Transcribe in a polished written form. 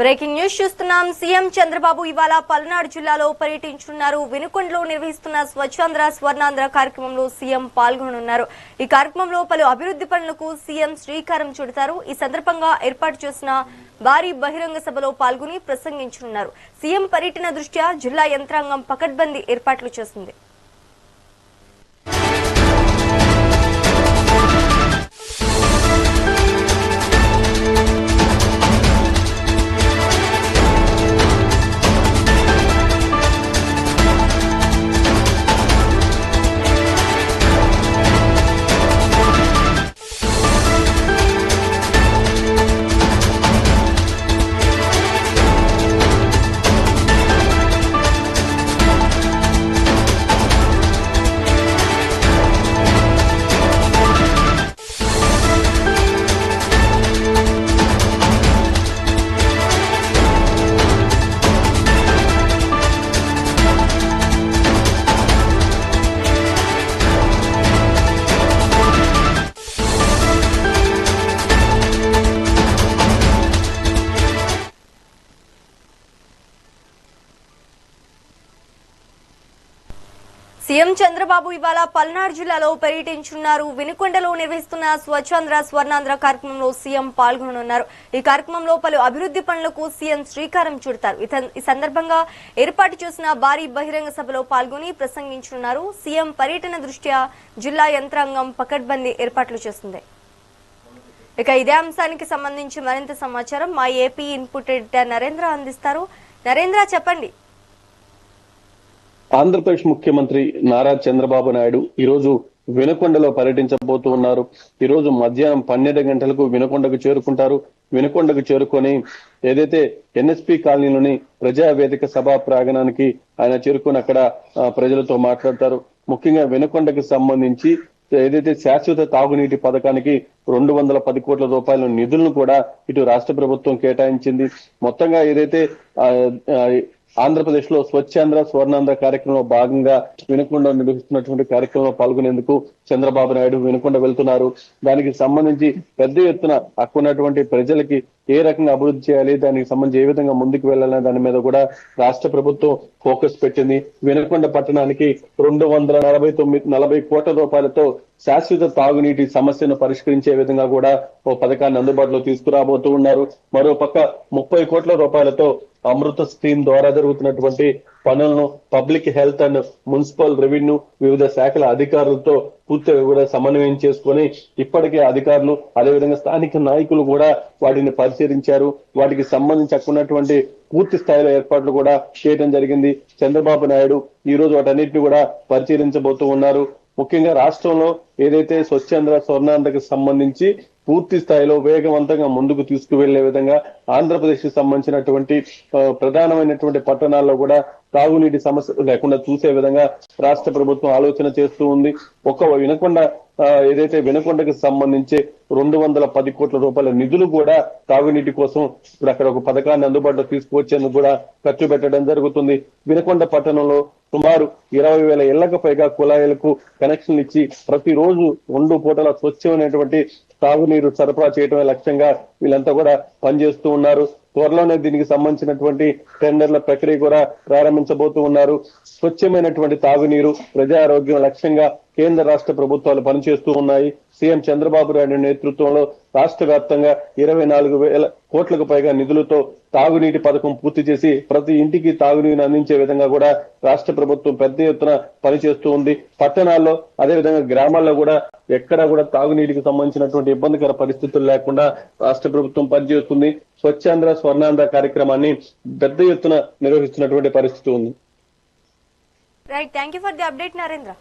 Breaking news చూస్తున్నాం. CM Chandrababu ఇవాళ పల్నాడు జిల్లాలో పర్యటించనున్నారు. వినుకొండలో నిర్వహిస్తున్న స్వచ్ఛాంధ్ర స్వర్ణాంధ్ర కార్యక్రమంలో సీఎం పాల్గొనున్నారు. ఈ కార్యక్రమంలో పలు అభివృద్ధి పనులకు సీఎం శ్రీకారం చుడతారు. ఈ సందర్భంగా ఏర్పాటు చేసిన భారీ బహిరంగ సభలో పాల్గొని ప్రసంగించనున్నారు. సీఎం పర్యటన దృష్ట్యా జిల్లా యంత్రాంగం పకడ్బందీ ఏర్పాట్లు చేసింది. సీఎం చంద్రబాబు ఇవాళ పల్నాడు జిల్లాలో పర్యటించనున్నారు. వినుకొండలో నిర్వహిస్తున్న స్వచ్ఛాంధ్ర స్వర్ణాంధ్ర కార్యక్రమంలో సీఎం పాల్గొనున్నారు. ఈ కార్యక్రమంలో పలు అభివృద్ధి పనులకు సీఎం శ్రీకారం చుడతారు. ఈ సందర్భంగా ఏర్పాటు చేసిన భారీ బహిరంగ సభలో పాల్గొని ప్రసంగించనున్నారు. సీఎం పర్యటన దృష్ట్యా జిల్లా యంత్రాంగం పకడ్బందీ ఏర్పాట్లు చేస్తుంది. ఇక ఇదే అంశానికి సంబంధించి మరింత సమాచారం మా ఏపీ ఇన్పుట్ ఎడిటర్ నరేంద్ర అందిస్తారు. నరేంద్ర, చెప్పండి. ఆంధ్రప్రదేశ్ ముఖ్యమంత్రి నారా చంద్రబాబు నాయుడు ఈ రోజు వినుకొండలో పర్యటించబోతూ ఉన్నారు. ఈ రోజు మధ్యాహ్నం 12 గంటలకు వినుకొండకు చేరుకుంటారు. వినుకొండకు చేరుకొని ఏదైతే ఎన్ఎస్పీ కాలనీలోని ప్రజావేదిక సభా ప్రాంగణానికి ఆయన చేరుకొని అక్కడ ప్రజలతో మాట్లాడతారు. ముఖ్యంగా వినుకొండకు సంబంధించి ఏదైతే శాశ్వత తాగునీటి పథకానికి 210 కోట్ల రూపాయల నిధులను కూడా ఇటు రాష్ట్ర ప్రభుత్వం కేటాయించింది. మొత్తంగా ఏదైతే ఆంధ్రప్రదేశ్ లో స్వచ్ఛాంధ్ర స్వర్ణాంధ్ర కార్యక్రమంలో భాగంగా వినుకొండ నిర్వహిస్తున్నటువంటి కార్యక్రమంలో పాల్గొనేందుకు చంద్రబాబు నాయుడు వినుకొండ వెళ్తున్నారు. దానికి సంబంధించి పెద్ద ఎత్తున అక్కడున్నటువంటి ప్రజలకి ఏ రకంగా అభివృద్ధి చేయాలి, దానికి సంబంధించి ఏ విధంగా ముందుకు వెళ్లాలనే దాని మీద కూడా రాష్ట్ర ప్రభుత్వం ఫోకస్ పెట్టింది. వినుకొండ పట్టణానికి 240 కోట్ల రూపాయలతో శాశ్వత తాగునీటి సమస్యను పరిష్కరించే విధంగా కూడా ఓ పథకాన్ని అందుబాటులో తీసుకురాబోతూ ఉన్నారు. మరోపక్క 30 కోట్ల రూపాయలతో అమృత స్కీమ్ ద్వారా జరుగుతున్నటువంటి పనులను public health and municipal revenue వివిధ శాఖల అధికారులతో పూర్తిగా కూడా సమన్వయం చేసుకొని ఇప్పటికే అధికారులు అదేవిధంగా స్థానిక నాయకులు కూడా వాటిని పరిశీలించారు. వాటికి సంబంధించి అక్కున్నటువంటి పూర్తి స్థాయిలో ఏర్పాట్లు కూడా చేయడం జరిగింది. చంద్రబాబు నాయుడు ఈ రోజు వాటన్నిటిని కూడా పరిశీలించబోతూ ఉన్నారు. ముఖ్యంగా రాష్ట్రంలో ఏదైతే స్వచ్ఛాంధ్ర స్వర్ణాంధ్రకు సంబంధించి పూర్తి స్థాయిలో వేగవంతంగా ముందుకు తీసుకువెళ్లే విధంగా ఆంధ్రప్రదేశ్ కి సంబంధించినటువంటి ప్రధానమైనటువంటి పట్టణాల్లో కూడా తాగునీటి సమస్య లేకుండా చూసే విధంగా రాష్ట్ర ప్రభుత్వం ఆలోచన చేస్తూ ఉంది. ఏదైతే వినుకొండకు సంబంధించి 210 కోట్ల రూపాయల నిధులు కూడా తాగునీటి కోసం ఇప్పుడు అక్కడ ఒక పథకాన్ని అందుబాటులో తీసుకువచ్చేందుకు కూడా ఖర్చు పెట్టడం జరుగుతుంది. వినుకొండ పట్టణంలో సుమారు 20,000 ఇళ్లకు పైగా కుళాయిలకు కనెక్షన్లు ఇచ్చి ప్రతిరోజు 2 పూటల స్వచ్ఛమైనటువంటి తాగునీరు సరఫరా చేయడమే లక్ష్యంగా వీళ్ళంతా కూడా పనిచేస్తూ ఉన్నారు. త్వరలోనే దీనికి సంబంధించినటువంటి టెండర్ల ప్రక్రియ కూడా ప్రారంభించబోతూ ఉన్నారు. స్వచ్ఛమైనటువంటి తాగునీరు, ప్రజా ఆరోగ్యం లక్ష్యంగా కేంద్ర రాష్ట్ర ప్రభుత్వాలు పనిచేస్తూ ఉన్నాయి. సీఎం చంద్రబాబు నాయుడు నేతృత్వంలో రాష్ట్ర వ్యాప్తంగా 24,000 కోట్లకు పైగా నిధులతో తాగునీటి పథకం పూర్తి చేసి ప్రతి ఇంటికి తాగునీరు అందించే విధంగా కూడా రాష్ట్ర ప్రభుత్వం పెద్ద ఎత్తున పనిచేస్తూ ఉంది. పట్టణాల్లో అదేవిధంగా గ్రామాల్లో కూడా ఎక్కడా కూడా తాగునీటికి సంబంధించినటువంటి ఇబ్బందికర పరిస్థితులు లేకుండా రాష్ట్ర ప్రభుత్వం పనిచేస్తుంది. స్వచ్ఛాంధ్ర స్వర్ణాంధ్ర కార్యక్రమాన్ని పెద్ద ఎత్తున నిర్వహిస్తున్నటువంటి పరిస్థితి ఉంది. Right, thank you for the update Narendra.